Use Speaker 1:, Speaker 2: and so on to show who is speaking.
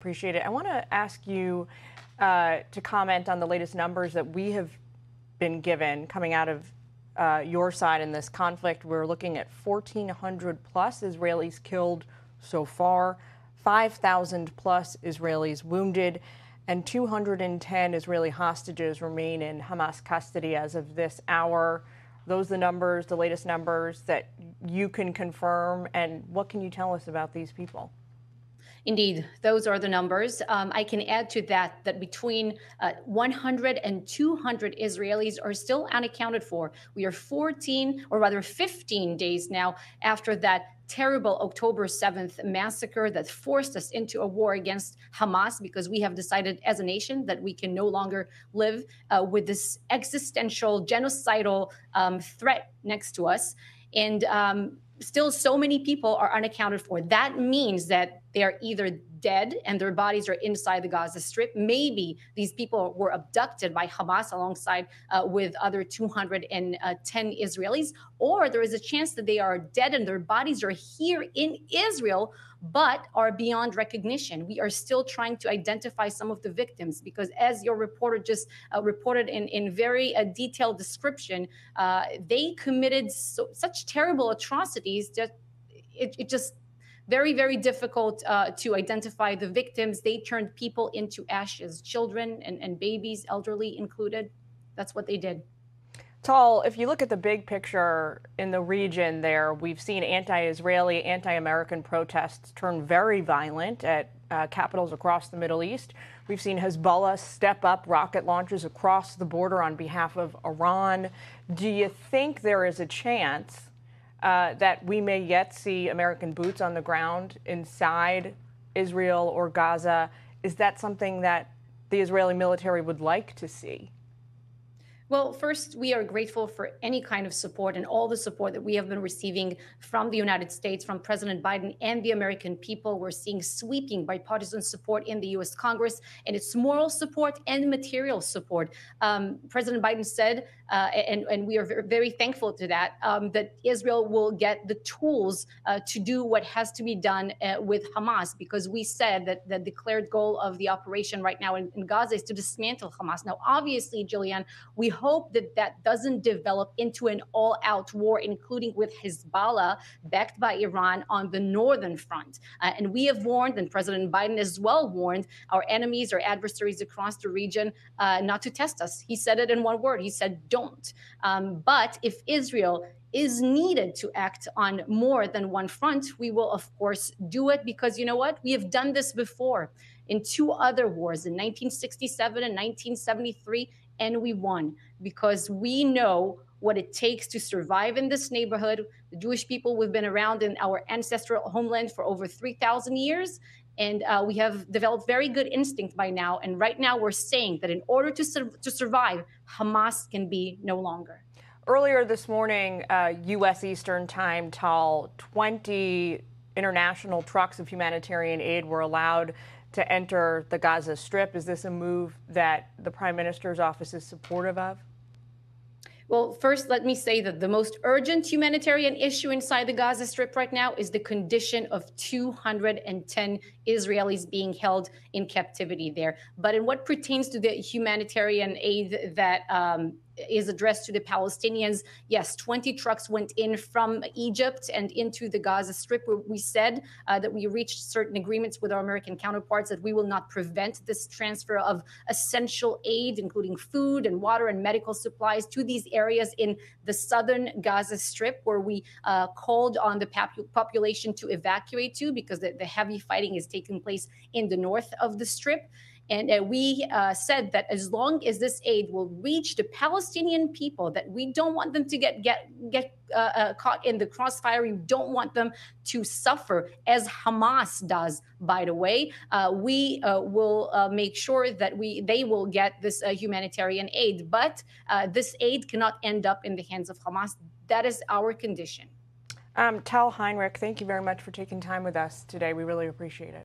Speaker 1: Appreciate it. I want to ask you to comment on the latest numbers that we have been given coming out of your side in this conflict. We're looking at 1,400 plus Israelis killed so far, 5,000 plus Israelis wounded, and 210 Israeli hostages remain in Hamas custody as of this hour. Those are the numbers, the latest numbers that you can confirm. And what can you tell us about these people?
Speaker 2: Indeed, those are the numbers. I can add to that between 100 and 200 Israelis are still unaccounted for. We are 14, or rather 15 days now after that terrible October 7th massacre that forced us into a war against Hamas, because we have decided as a nation that we can no longer live with this existential genocidal threat next to us. And still so many people are unaccounted for. That means that they are either dead and their bodies are inside the Gaza Strip. Maybe these people were abducted by Hamas alongside with other 210 Israelis, or there is a chance that they are dead and their bodies are here in Israel, but are beyond recognition. We are still trying to identify some of the victims because, as your reporter just reported in very detailed description, they committed such terrible atrocities that it just very, very difficult to identify the victims. They turned people into ashes, children and babies, elderly included. That's what they did.
Speaker 1: Tal, if you look at the big picture in the region there, we've seen anti-Israeli, anti-American protests turn very violent at capitals across the Middle East. We've seen Hezbollah step up rocket launches across the border on behalf of Iran. Do you think there is a chance that we may yet see American boots on the ground inside Israel or Gaza? Is that something that the Israeli military would like to see?
Speaker 2: Well, first, we are grateful for any kind of support and all the support that we have been receiving from the United States, from President Biden and the American people. We're seeing sweeping bipartisan support in the U.S. Congress, and it's moral support and material support. President Biden said, and we are very thankful to that, that Israel will get the tools to do what has to be done with Hamas, because we said that the declared goal of the operation right now in Gaza is to dismantle Hamas. Now, obviously, Jillian, we hope that that doesn't develop into an all-out war, including with Hezbollah, backed by Iran, on the northern front. And we have warned, and President Biden as well warned, our enemies, our adversaries across the region not to test us. He said it in one word. He said, don't. But if Israel is needed to act on more than one front, we will, of course, do it, because you know what? We have done this before in two other wars, in 1967 and 1973, and we won, because we know what it takes to survive in this neighborhood. The Jewish people, we've been around in our ancestral homeland for over 3,000 years, and we have developed very good instinct by now. And right now we're saying that in order to survive, Hamas can be no longer.
Speaker 1: Earlier this morning, U.S. Eastern Time, Tal, 20 international trucks of humanitarian aid were allowed to enter the Gaza Strip. Is this a move that the Prime Minister's office is supportive of?
Speaker 2: Well, first, let me say that the most urgent humanitarian issue inside the Gaza Strip right now is the condition of 210 Israelis being held in captivity there. But in what pertains to the humanitarian aid that is addressed to the Palestinians, yes, 20 trucks went in from Egypt and into the Gaza Strip. We said that we reached certain agreements with our American counterparts that we will not prevent this transfer of essential aid, including food and water and medical supplies, to these areas in the southern Gaza Strip, where we called on the population to evacuate to, because the heavy fighting is taking place in the north of the Strip. And we said that as long as this aid will reach the Palestinian people, that we don't want them to get caught in the crossfire. We don't want them to suffer, as Hamas does, by the way. We will make sure that they will get this humanitarian aid. But this aid cannot end up in the hands of Hamas. That is our condition.
Speaker 1: Tal Heinrich, thank you very much for taking time with us today. We really appreciate it.